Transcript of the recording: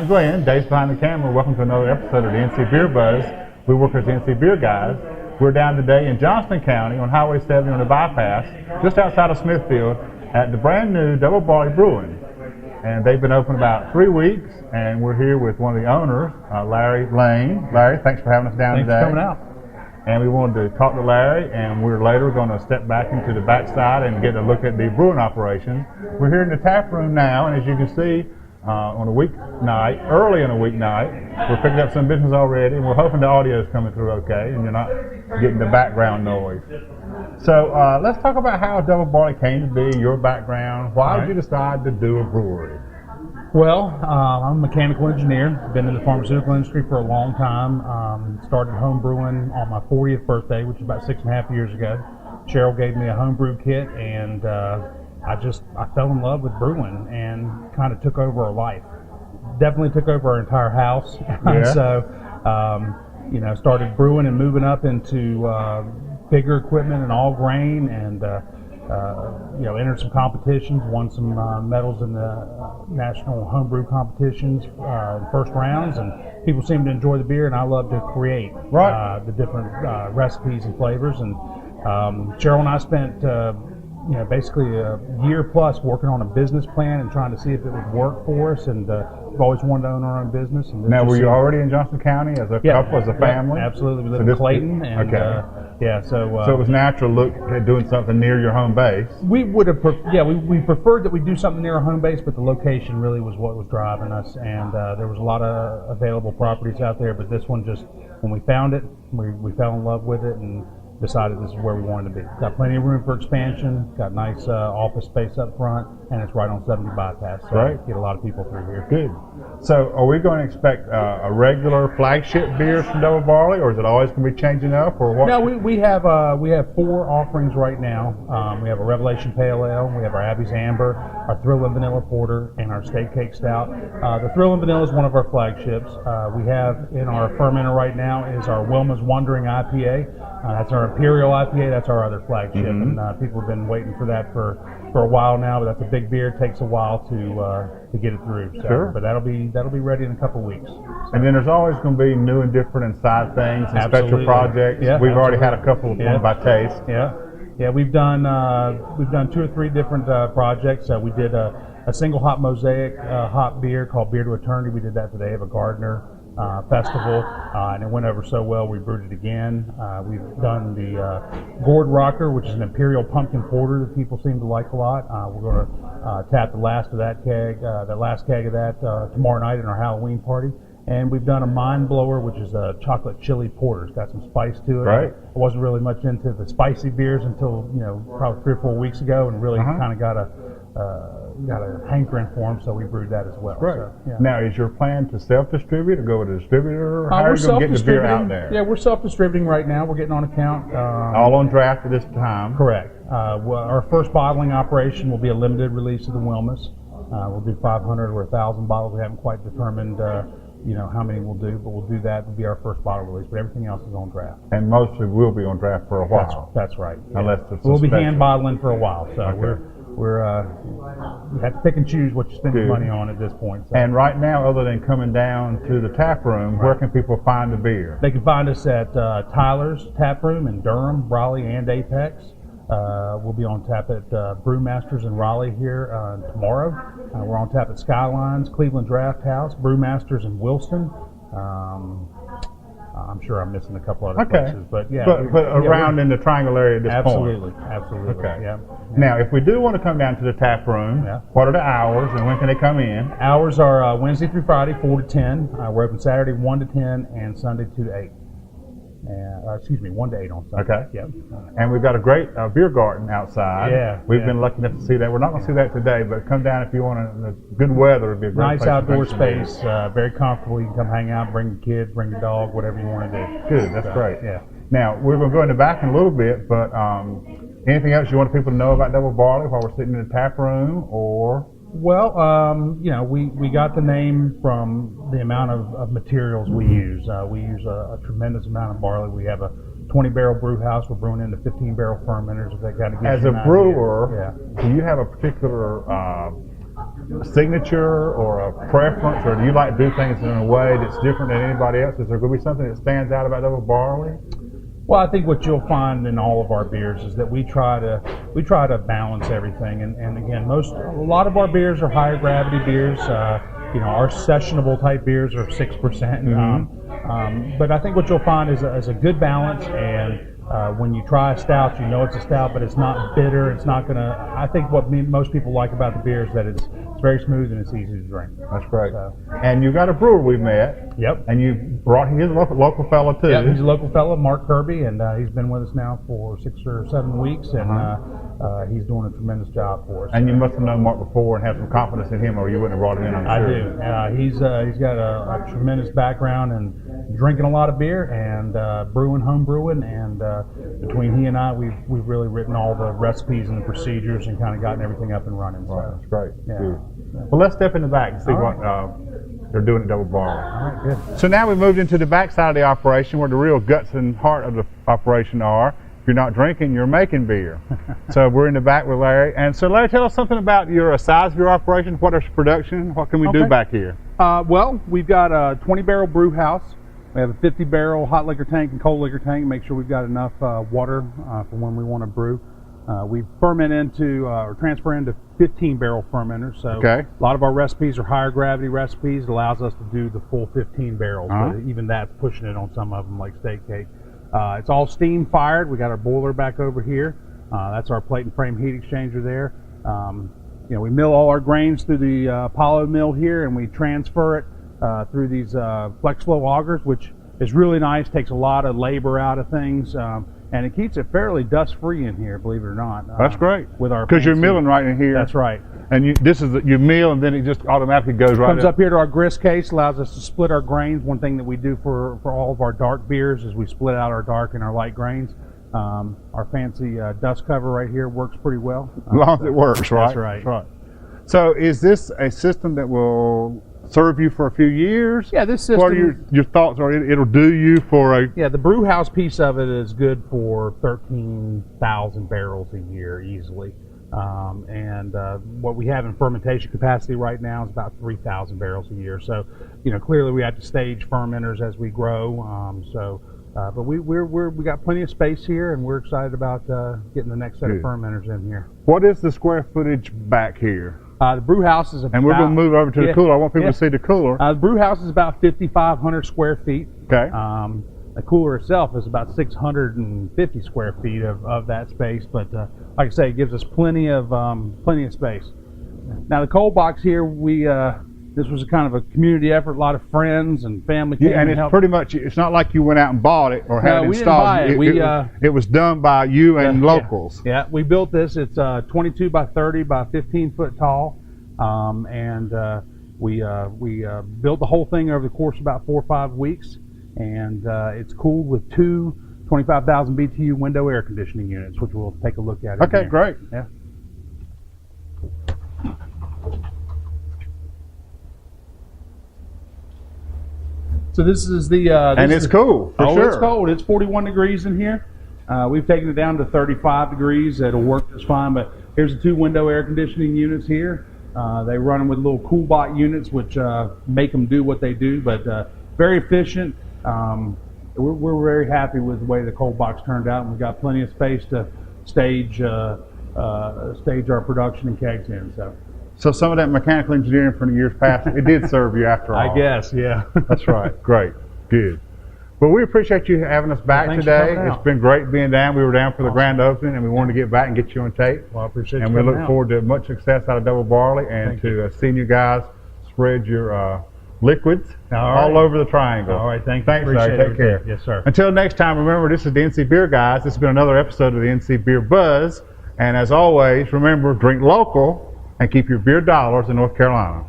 Glenn, Dave's behind the camera. Welcome to another episode of the NCBeerBuzz. We work as the NCBeerGuys. We're down today in Johnston County on Highway 70 on the bypass, just outside of Smithfield, at the brand new Double Barley Brewing. And they've been open about 3 weeks, and we're here with one of the owners, Larry Lane. Larry, thanks for having us down today. Thanks for coming out. And we wanted to talk to Larry, and we're later going to step back into the backside and get a look at the brewing operation. We're here in the tap room now, and as you can see, on a weeknight, early in a weeknight, we're picking up some business already, and we're hoping the audio is coming through okay, and you're not getting the background noise. So let's talk about how Double Barley came to be, your background. Why did you decide to do a brewery? Well, I'm a mechanical engineer. Been in the pharmaceutical industry for a long time. Started home brewing on my 40th birthday, which is about 6.5 years ago. Cheryl gave me a homebrew kit, and I fell in love with brewing and kind of took over our life. Definitely took over our entire house. Yeah. So, started brewing and moving up into bigger equipment and all grain, and entered some competitions, won some medals in the national homebrew competitions, first rounds, and people seem to enjoy the beer, and I love to create the different recipes and flavors. And Cheryl and I spent basically a year plus working on a business plan and trying to see if it would work for us, and we've always wanted to own our own business. And now, were you already in Johnston County as a couple, as a family? Yeah, absolutely. We live in Clayton, and so it was natural look at doing something near your home base. We would have, we preferred that we do something near our home base, but the location really was what was driving us, and there was a lot of available properties out there, but this one just, when we found it, we fell in love with it and decided this is where we wanted to be. Got plenty of room for expansion, got nice office space up front, and it's right on 70 bypass, so get a lot of people through here. Good. So are we going to expect a regular flagship beers from Double Barley, or is it always going to be changing up, or what? No, we have 4 offerings right now. We have a Revelation Pale Ale, we have our Abbey's Amber, our Thrill and Vanilla Porter, and our Steak Cake Stout. The Thrill and Vanilla is one of our flagships. We have in our fermenter right now is our Wilma's Wandering IPA. That's our Imperial IPA. That's our other flagship, and people have been waiting for that for a while now. But that's a big beer. It takes a while to get it through. So, sure. But that'll be ready in a couple weeks. So. And then there's always going to be new and different and side things and special projects. Yeah, we've already had a couple of them by taste. Yeah. We've done 2 or 3 different projects. We did a single hop mosaic hop beer called Beer to Eternity. We did that today of a Gardner festival, and it went over so well we brewed it again. We've done the Gourd Rocker, which is an Imperial Pumpkin Porter that people seem to like a lot. We're going to tap the last of that keg, tomorrow night in our Halloween party. And we've done a Mind Blower, which is a chocolate chili porter. It's got some spice to it. Right. I wasn't really much into the spicy beers until probably 3 or 4 weeks ago, and really kind of got a hankering for them, so we brewed that as well. Right. So, yeah. Now, is your plan to self-distribute or go with a distributor? Or how are you going to get the beer out there? Yeah, we're self-distributing right now. We're getting on account. All on draft at this time? Correct. Our first bottling operation will be a limited release of the Wilmas. We'll do 500 or 1,000 bottles. We haven't quite determined how many we'll do, but we'll do that. It'll be our first bottle release, but everything else is on draft. And mostly will be on draft for a while. That's right. Yeah. Unless it's we'll be hand bottling for a while, so we have to pick and choose what you spend your money on at this point. So. And right now, other than coming down to the tap room, where can people find the beer? They can find us at Tyler's Tap Room in Durham, Raleigh, and Apex. We'll be on tap at Brewmasters in Raleigh here tomorrow. We're on tap at Skylines, Cleveland Draft House, Brewmasters in Wilston. I'm sure I'm missing a couple other places, but around in the Triangle area at this point. Absolutely. Okay. Yeah. Now, if we do want to come down to the tap room, what are the hours and when can they come in? Hours are Wednesday through Friday, 4 to 10. We're open Saturday, 1 to 10, and Sunday 2 to 8. 1 to 8 on Sunday. Okay. Yep. And we've got a great beer garden outside. Yeah. We've been lucky enough to see that. We're not going to see that today, but come down if you want good weather. It'd be a great nice place outdoor space, very comfortable. You can come hang out, bring the kids, bring the dog, whatever you want to do. Good. That's great. Yeah. Now, we're going to go in the back in a little bit, but anything else you want people to know about Double Barley while we're sitting in the tap room, or? Well, we got the name from the amount of materials we use. We use a tremendous amount of barley. We have a 20-barrel brew house. We're brewing into 15-barrel fermenters. If that kind of gives As you a an brewer, idea. do you have a particular signature or a preference, or do you like to do things in a way that's different than anybody else? Is there going to be something that stands out about Double Barley? Well, I think what you'll find in all of our beers is that we try to balance everything, and again, a lot of our beers are higher gravity beers. Our sessionable type beers are 6%. But I think what you'll find is a good balance, and when you try a stout, you know it's a stout, but it's not bitter. It's not gonna. I think what most people like about the beer is that it's very smooth and it's easy to drink. That's great. And you got a brewer we met. Yep. And you brought his local fella too. Yeah, he's a local fella, Mark Kirby, and he's been with us now for 6 or 7 weeks, and he's doing a tremendous job for us. And you must have known Mark before and have some confidence in him, or you wouldn't have brought him in. I'm sure. I do. He's got a tremendous background in drinking a lot of beer and home brewing, and between he and I, we've really written all the recipes and the procedures and kind of gotten everything up and running. Right, So, that's great. yeah. Good. Well, let's step in the back and see what they're doing at Double Barley. All right, good. So now we moved into the back side of the operation where the real guts and heart of the operation are. If you're not drinking, you're making beer. So we're in the back with Larry. And so Larry, tell us something about your size of your operation. What is production? What can we do back here? Well, we've got a 20-barrel brew house. We have a 50-barrel hot liquor tank and cold liquor tank. Make sure we've got enough water for when we want to brew. We ferment into or transfer into 15-barrel fermenters. So a lot of our recipes are higher gravity recipes. It allows us to do the full 15 barrels. But even that's pushing it on some of them, like steak cake. It's all steam fired. We got our boiler back over here. That's our plate and frame heat exchanger there. We mill all our grains through the Apollo mill here, and we transfer it through these flex flow augers, which is really nice. Takes a lot of labor out of things. And it keeps it fairly dust-free in here, believe it or not. That's great. With our because you're milling right in here. That's right. And you mill, and then it just automatically goes right. Comes up here to our grist case, allows us to split our grains. One thing that we do for all of our dark beers is we split out our dark and our light grains. Our fancy dust cover right here works pretty well. As long as it works, right? That's right. That's right. So is this a system that will serve you for a few years? Yeah, this system. What are your thoughts? Or it'll do you for a? Yeah, the brew house piece of it is good for 13,000 barrels a year easily, and what we have in fermentation capacity right now is about 3,000 barrels a year. So, clearly we have to stage fermenters as we grow. But we got plenty of space here, and we're excited about getting the next set of fermenters in here. What is the square footage back here? The brew house is about... And we're going to move over to the cooler. I want people to see the cooler. The brew house is about 5,500 square feet. Okay. The cooler itself is about 650 square feet of that space, but like I say, it gives us plenty of space. Now the cold box here, this was a kind of a community effort. A lot of friends and family came and it's help. pretty much, it's not like you went out and bought it or had it installed. We didn't buy it. It was done by you and locals. Yeah, we built this. It's 22 by 30 by 15 foot tall, and we built the whole thing over the course of about 4 or 5 weeks, and it's cooled with 2 25,000 BTU window air conditioning units, which we'll take a look at. Okay, great. Yeah. So this is the... and it's cool, for sure. It's cold. It's 41 degrees in here. We've taken it down to 35 degrees. It'll work just fine, but here's the 2 window air conditioning units here. They run them with little CoolBot units, which make them do what they do, but very efficient. We're very happy with the way the cold box turned out, and we've got plenty of space to stage our production and kegs in. So some of that mechanical engineering from the years past, it did serve you after all. I guess, yeah. That's right. Great. Good. Well, we appreciate you having us back today. It's been great being down. We were down for the grand opening, and we wanted to get back and get you on tape. Well, I appreciate you. And we look forward to much success out of Double Barley and to seeing you guys spread your liquids all over the triangle. All right. Thanks, sir. Take care. Yes, sir. Until next time, remember, this is the NC Beer Guys. This has been another episode of the NC Beer Buzz. And as always, remember, drink local and keep your beer dollars in North Carolina.